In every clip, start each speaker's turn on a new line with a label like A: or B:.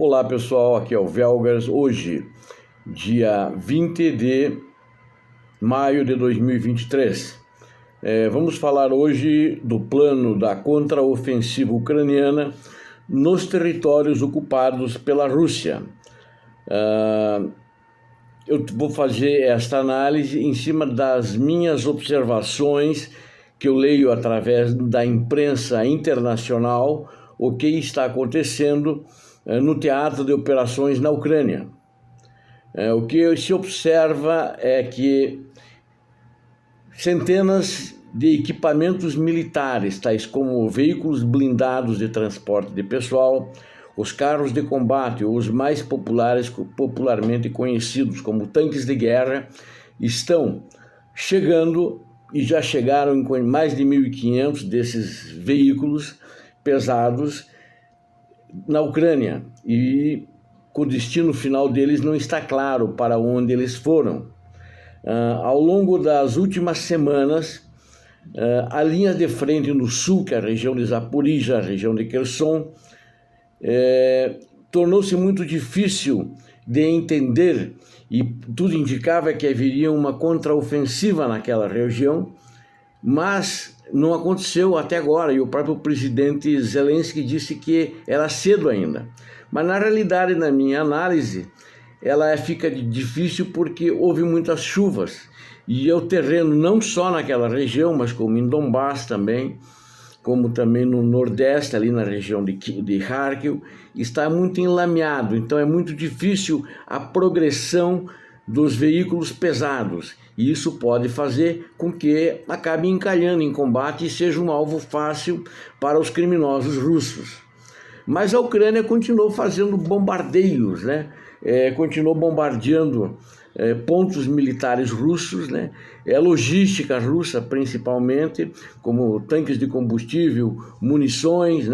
A: Olá pessoal, aqui é o Velgas. Hoje, dia 20 de maio de 2023. Vamos falar hoje do plano da contraofensiva ucraniana nos territórios ocupados pela Rússia. Eu vou fazer esta análise em cima das minhas observações que eu leio através da imprensa internacional, o que está acontecendo no teatro de operações na Ucrânia. O que se observa é que centenas de equipamentos militares, tais como veículos blindados de transporte de pessoal, os carros de combate, ou os mais popularmente conhecidos como tanques de guerra, estão chegando e já chegaram em mais de 1.500 desses veículos pesados na Ucrânia, e o destino final deles não está claro para onde eles foram. Ao longo das últimas semanas, a linha de frente no sul, que é a região de Zaporizhia, a região de Kherson, tornou-se muito difícil de entender, e tudo indicava que haveria uma contraofensiva naquela região, mas não aconteceu até agora, e o próprio presidente Zelensky disse que era cedo ainda. Mas na realidade, na minha análise, ela fica difícil porque houve muitas chuvas, e o terreno não só naquela região, mas como em Donbass também, como também no Nordeste, ali na região de Kharkiv, está muito enlameado, então é muito difícil a progressão dos veículos pesados, e isso pode fazer com que acabe encalhando em combate e seja um alvo fácil para os criminosos russos. Mas a Ucrânia continuou fazendo bombardeios, continuou bombardeando pontos militares russos, logística russa principalmente, como tanques de combustível, munições,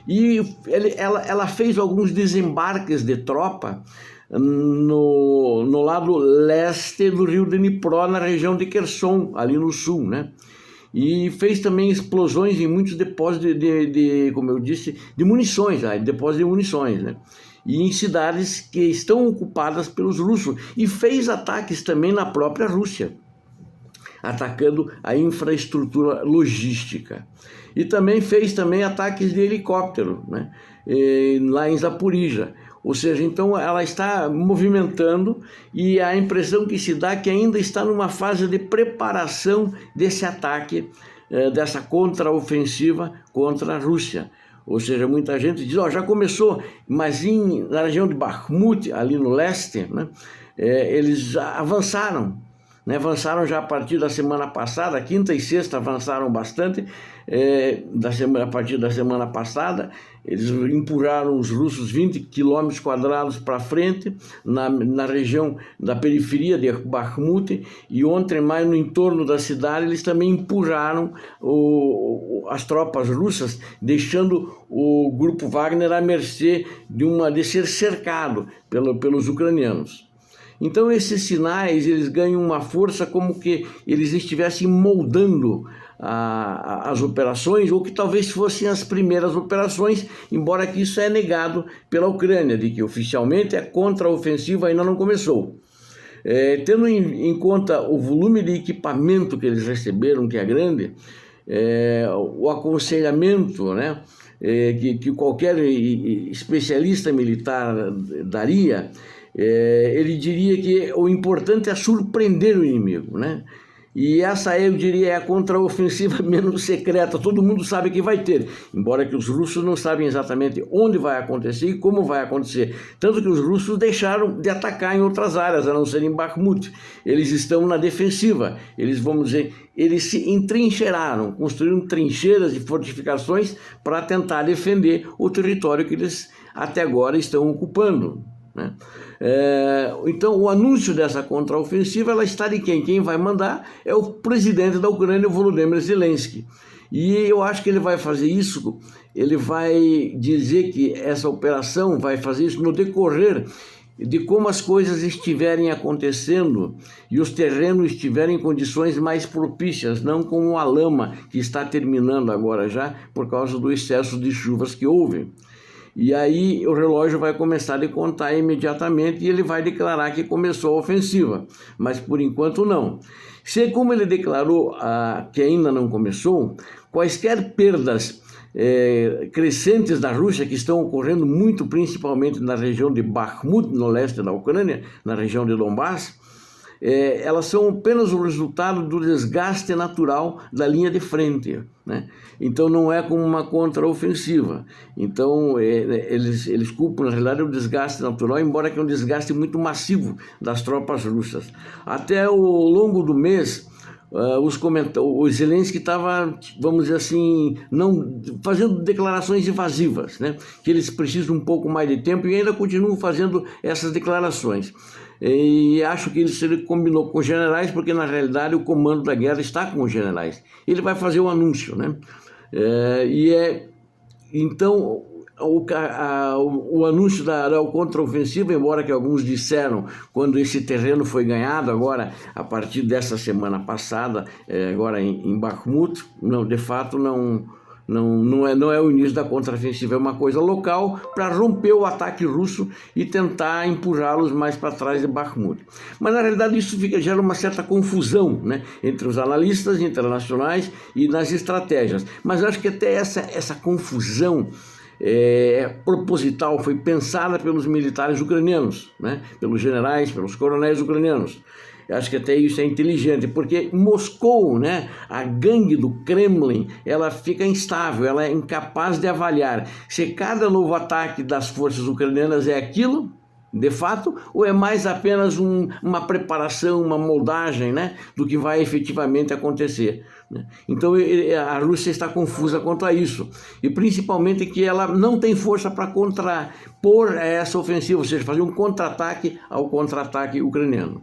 A: e ela fez alguns desembarques de tropa no lado leste do rio Dnipro, na região de Kherson, ali no sul, E fez também explosões em muitos depósitos como eu disse, de munições, depósitos de munições, E em cidades que estão ocupadas pelos russos, e fez ataques também na própria Rússia, atacando a infraestrutura logística. E também fez ataques de helicóptero, lá em Zaporizhia. Ou seja, então ela está movimentando, e a impressão que se dá é que ainda está numa fase de preparação desse ataque, dessa contraofensiva contra a Rússia. Ou seja, muita gente diz, já começou, mas na região de Bakhmut, ali no leste, eles avançaram. Avançaram já a partir da semana passada, quinta e sexta avançaram bastante, a partir da semana passada, eles empurraram os russos 20 quilômetros quadrados para frente, na região da periferia de Bakhmut, e ontem mais no entorno da cidade eles também empurraram as tropas russas, deixando o grupo Wagner à mercê de ser cercado pelos ucranianos. Então esses sinais, eles ganham uma força como que eles estivessem moldando as operações, ou que talvez fossem as primeiras operações, embora que isso é negado pela Ucrânia, de que oficialmente a contraofensiva ainda não começou. Tendo em conta o volume de equipamento que eles receberam, que é grande, o aconselhamento, que qualquer especialista militar daria, ele diria que o importante é surpreender o inimigo, E essa, eu diria, é a contraofensiva menos secreta. Todo mundo sabe que vai ter, embora que os russos não sabem exatamente onde vai acontecer e como vai acontecer. Tanto que os russos deixaram de atacar em outras áreas, a não ser em Bakhmut. Eles estão na defensiva. Eles se entrincheiraram, construíram trincheiras e fortificações para tentar defender o território que eles até agora estão ocupando. Então o anúncio dessa contraofensiva, ela está de quem? Quem vai mandar é o presidente da Ucrânia, Volodymyr Zelensky, e eu acho que ele vai fazer isso, ele vai dizer que essa operação vai fazer isso no decorrer de como as coisas estiverem acontecendo e os terrenos estiverem em condições mais propícias, não como a lama que está terminando agora já por causa do excesso de chuvas que houve. E aí o relógio vai começar a contar imediatamente e ele vai declarar que começou a ofensiva, mas por enquanto não. Se como ele declarou que ainda não começou, quaisquer perdas crescentes da Rússia que estão ocorrendo muito principalmente na região de Bakhmut, no leste da Ucrânia, na região de Donbass, elas são apenas o resultado do desgaste natural da linha de frente, né? Então não é como uma contraofensiva. Então eles culpam, na realidade, o desgaste natural, embora que é um desgaste muito massivo das tropas russas. Até ao longo do mês, o Zelensky estava, vamos dizer assim, não fazendo declarações evasivas, né? Que eles precisam um pouco mais de tempo e ainda continuam fazendo essas declarações. E acho que ele combinou com os generais, porque na realidade o comando da guerra está com os generais. Ele vai fazer o anúncio, né? Então o anúncio da contraofensiva, embora que alguns disseram quando esse terreno foi ganhado agora a partir dessa semana passada, agora em Bakhmut, não, de fato não é o início da contraofensiva, é uma coisa local para romper o ataque russo e tentar empurrá-los mais para trás de Bakhmut. Mas na realidade isso gera uma certa confusão, né, entre os analistas internacionais e nas estratégias. Mas eu acho que até essa confusão proposital, foi pensada pelos militares ucranianos, né, pelos generais, pelos coronéis ucranianos. Eu acho que até isso é inteligente, porque Moscou, né, a gangue do Kremlin, ela fica instável, ela é incapaz de avaliar se cada novo ataque das forças ucranianas é aquilo, de fato, ou é mais apenas uma preparação, uma moldagem, né, do que vai efetivamente acontecer, né? Então a Rússia está confusa quanto a isso, e principalmente que ela não tem força para contrapor essa ofensiva, ou seja, fazer um contra-ataque ao contra-ataque ucraniano.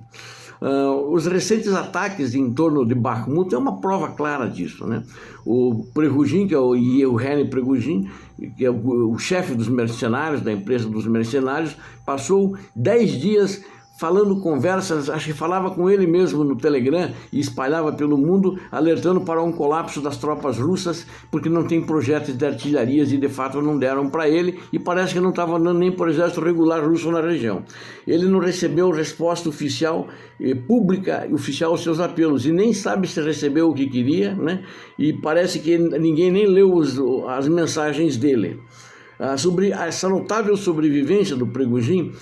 A: Os recentes ataques em torno de Bakhmut é uma prova clara disso, né? O Prigozhin, que é o Yevgeny Prigozhin, que é o chefe dos mercenários, da empresa dos mercenários, passou 10 dias falando conversas, acho que falava com ele mesmo no Telegram e espalhava pelo mundo, alertando para um colapso das tropas russas, porque não tem projetos de artilharias e de fato não deram para ele, e parece que não estava dando nem para o exército regular russo na região. Ele não recebeu resposta oficial, pública e oficial aos seus apelos, e nem sabe se recebeu o que queria, né? E parece que ninguém nem leu as mensagens dele. Sobre essa notável sobrevivência do Prigozhin,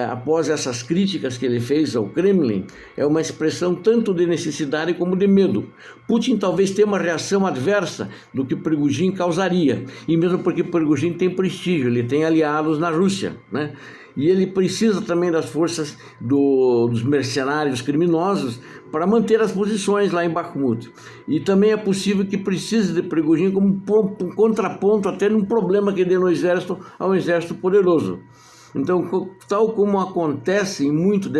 A: após essas críticas que ele fez ao Kremlin, é uma expressão tanto de necessidade como de medo. Putin talvez tenha uma reação adversa do que Prigozhin causaria, e mesmo porque Prigozhin tem prestígio, ele tem aliados na Rússia, né? E ele precisa também das forças dos mercenários criminosos para manter as posições lá em Bakhmut. E também é possível que precise de Prigozhin como um contraponto até num problema que dê no exército ao exército poderoso. Então, tal como acontece em muito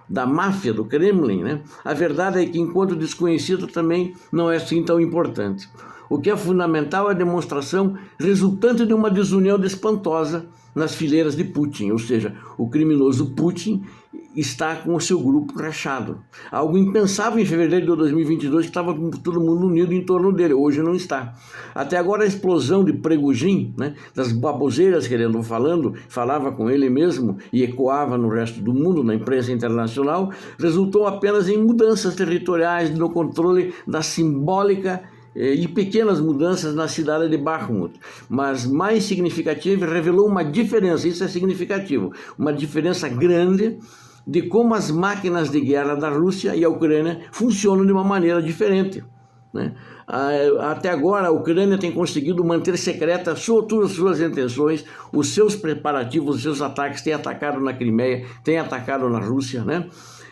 A: da máfia do Kremlin, né, a verdade é que, enquanto desconhecido, também não é assim tão importante. O que é fundamental é a demonstração resultante de uma desunião espantosa nas fileiras de Putin, ou seja, o criminoso Putin está com o seu grupo rachado. Algo impensável em fevereiro de 2022, que estava todo mundo unido em torno dele, hoje não está. Até agora a explosão de Prigozhin, né, das baboseiras que ele andou falava com ele mesmo e ecoava no resto do mundo, na imprensa internacional, resultou apenas em mudanças territoriais no controle da simbólica e pequenas mudanças na cidade de Bakhmut, mas mais significativa, revelou uma diferença, isso é significativo, uma diferença grande de como as máquinas de guerra da Rússia e a Ucrânia funcionam de uma maneira diferente, né? Até agora a Ucrânia tem conseguido manter secretas todas as suas intenções, os seus preparativos, os seus ataques, tem atacado na Crimeia, tem atacado na Rússia, né?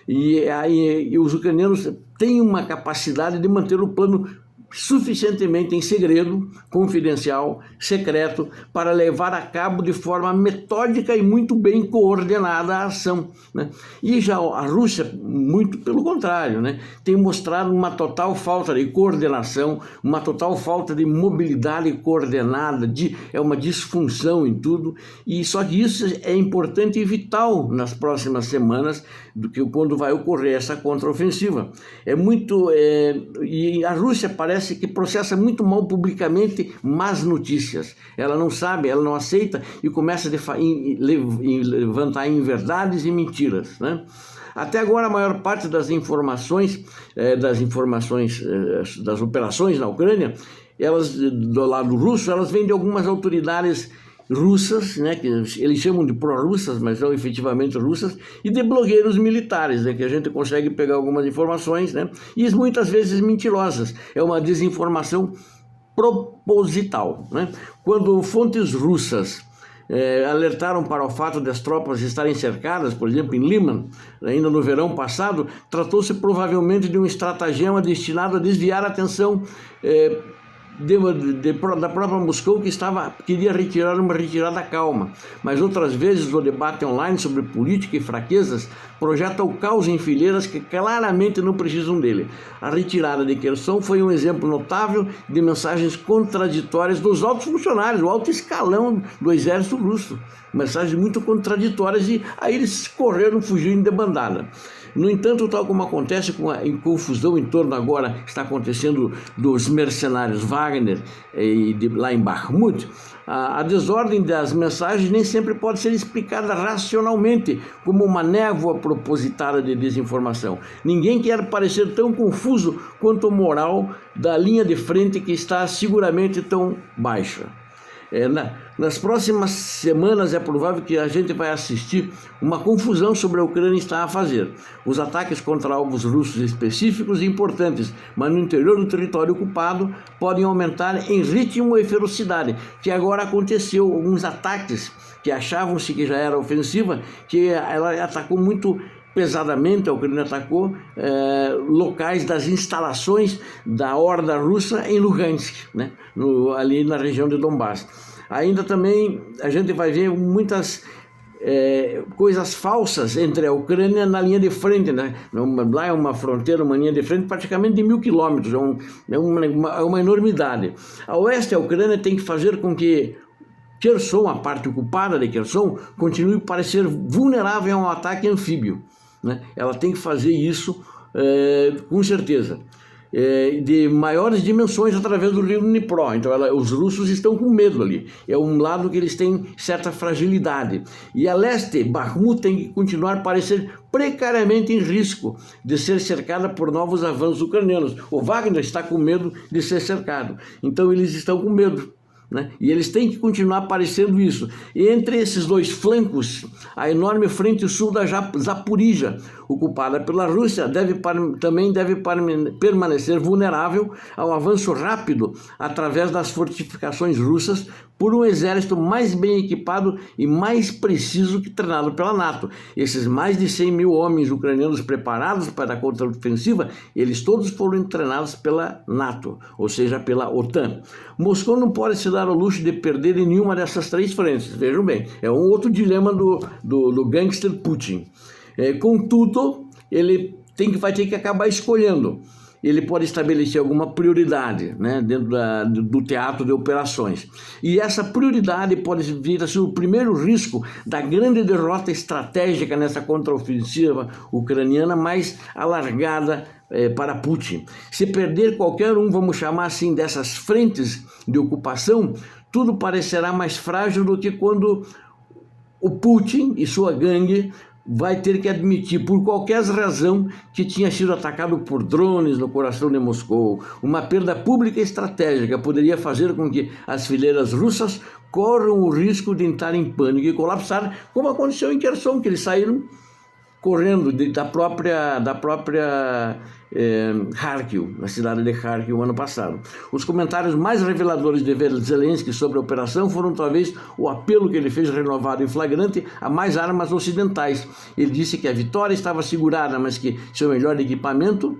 A: E os ucranianos têm uma capacidade de manter o plano suficientemente em segredo, confidencial, secreto, para levar a cabo de forma metódica e muito bem coordenada a ação, né? E já a Rússia, muito pelo contrário, né, tem mostrado uma total falta de coordenação, uma total falta de mobilidade coordenada, é uma disfunção em tudo, e só que isso é importante e vital nas próximas semanas, quando vai ocorrer essa contraofensiva. E a Rússia parece parece que processa muito mal publicamente más notícias. Ela não sabe, ela não aceita e começa a levantar inverdades e mentiras, né? Até agora, a maior parte das informações, das operações na Ucrânia, elas, do lado russo, elas vêm de algumas autoridades russas, né, que eles chamam de pró-russas, mas são efetivamente russas, e de blogueiros militares, né, que a gente consegue pegar algumas informações, né, e muitas vezes mentirosas. É uma desinformação proposital, né? Quando fontes russas alertaram para o fato das tropas estarem cercadas, por exemplo, em Liman, ainda no verão passado, tratou-se provavelmente de um estratagema destinado a desviar a atenção da própria Moscou, que queria retirar uma retirada calma. Mas outras vezes o debate online sobre política e fraquezas projeta o caos em fileiras que claramente não precisam dele. A retirada de Kherson foi um exemplo notável de mensagens contraditórias dos altos funcionários, o alto escalão do exército russo. Mensagens muito contraditórias, e aí eles correram, fugiram de bandada. No entanto, tal como acontece com a confusão em torno agora que está acontecendo dos mercenários Wagner lá em Bakhmut, a desordem das mensagens nem sempre pode ser explicada racionalmente como uma névoa propositada de desinformação. Ninguém quer parecer tão confuso quanto o moral da linha de frente, que está seguramente tão baixa. Nas próximas semanas é provável que a gente vai assistir uma confusão sobre a Ucrânia está a fazer. Os ataques contra alvos russos específicos e importantes, mas no interior do território ocupado, podem aumentar em ritmo e ferocidade, que agora aconteceu. Alguns ataques que achavam-se que já era ofensiva, que ela atacou muito pesadamente, a Ucrânia atacou locais das instalações da horda russa em Lugansk, né? Ali na região de Donbass. Ainda também a gente vai ver muitas coisas falsas entre a Ucrânia na linha de frente, né? Lá é uma fronteira, uma linha de frente praticamente de 1000 quilômetros, é uma enormidade. A oeste, a Ucrânia tem que fazer com que Kherson, a parte ocupada de Kherson, continue a parecer vulnerável a um ataque anfíbio, né? Ela tem que fazer isso com certeza, de maiores dimensões através do rio Dnipro. Então os russos estão com medo ali, é um lado que eles têm certa fragilidade. E a leste, Bakhmut tem que continuar a parecer precariamente em risco de ser cercada por novos avanços ucranianos. O Wagner está com medo de ser cercado, então eles estão com medo, né? E eles têm que continuar aparecendo isso. E entre esses dois flancos, a enorme frente sul da Zaporizhia, ocupada pela Rússia, também deve permanecer vulnerável ao avanço rápido através das fortificações russas por um exército mais bem equipado e mais preciso que treinado pela NATO. Esses mais de 100 mil homens ucranianos preparados para a contraofensiva, eles todos foram treinados pela NATO, ou seja, pela OTAN. Moscou não pode se dar ao luxo de perder em nenhuma dessas três frentes. Vejam bem, é um outro dilema do gangster Putin. Contudo, ele vai ter que acabar escolhendo. Ele pode estabelecer alguma prioridade, né, dentro do teatro de operações. E essa prioridade pode vir a ser o primeiro risco da grande derrota estratégica nessa contraofensiva ucraniana mais alargada para Putin. Se perder qualquer um, vamos chamar assim, dessas frentes de ocupação, tudo parecerá mais frágil do que quando o Putin e sua gangue vai ter que admitir, por qualquer razão, que tinha sido atacado por drones no coração de Moscou. Uma perda pública estratégica poderia fazer com que as fileiras russas corram o risco de entrar em pânico e colapsar, como aconteceu em Kherson, que eles saíram correndo da própria Kharkiv, na cidade de Kharkiv, ano passado. Os comentários mais reveladores de Zelensky sobre a operação foram talvez o apelo que ele fez renovado e flagrante a mais armas ocidentais. Ele disse que a vitória estava assegurada, mas que seu melhor equipamento,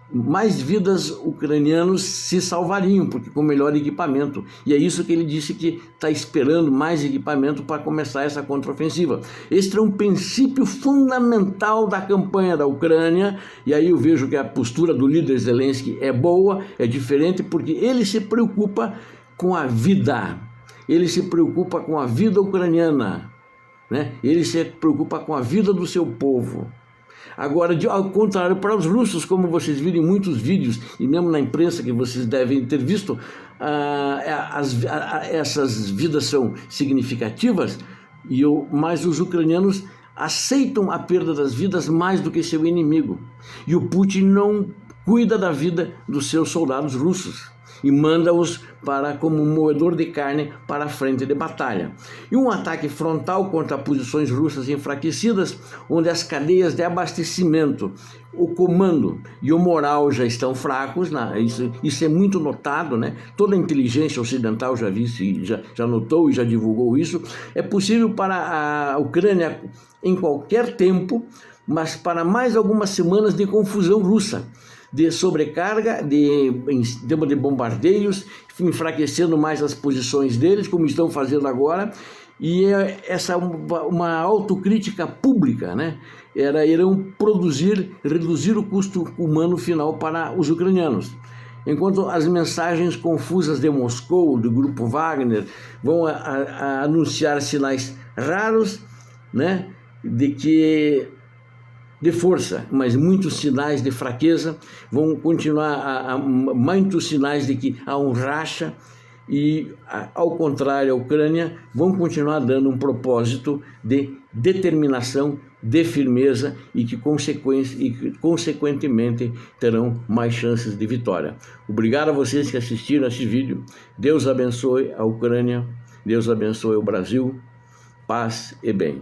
A: mais vidas ucranianos se salvariam, porque com melhor equipamento. E é isso que ele disse, que está esperando mais equipamento para começar essa contraofensiva. Este é um princípio fundamental da campanha da Ucrânia, e aí eu vejo que a postura do líder Zelensky é boa, é diferente, porque ele se preocupa com a vida, ele se preocupa com a vida ucraniana, né? Ele se preocupa com a vida do seu povo. Agora, ao contrário, para os russos, como vocês viram em muitos vídeos, e mesmo na imprensa que vocês devem ter visto, essas vidas são significativas, mas os ucranianos aceitam a perda das vidas mais do que seu inimigo. E o Putin não cuida da vida dos seus soldados russos e manda-os como um moedor de carne para a frente de batalha. E um ataque frontal contra posições russas enfraquecidas, onde as cadeias de abastecimento, o comando e o moral já estão fracos, isso é muito notado, né? Toda a inteligência ocidental já notou e já divulgou isso. É possível para a Ucrânia, em qualquer tempo, mas para mais algumas semanas de confusão russa, de sobrecarga, de bombardeios, enfraquecendo mais as posições deles, como estão fazendo agora, e essa uma autocrítica pública, né? Irão reduzir o custo humano final para os ucranianos. Enquanto as mensagens confusas de Moscou, do grupo Wagner, vão anunciar sinais raros, né, de força, mas muitos sinais de fraqueza, vão continuar muitos sinais de que há um racha, e ao contrário, a Ucrânia vão continuar dando um propósito de determinação, de firmeza e que consequentemente terão mais chances de vitória. Obrigado a vocês que assistiram a esse vídeo. Deus abençoe a Ucrânia, Deus abençoe o Brasil, paz e bem.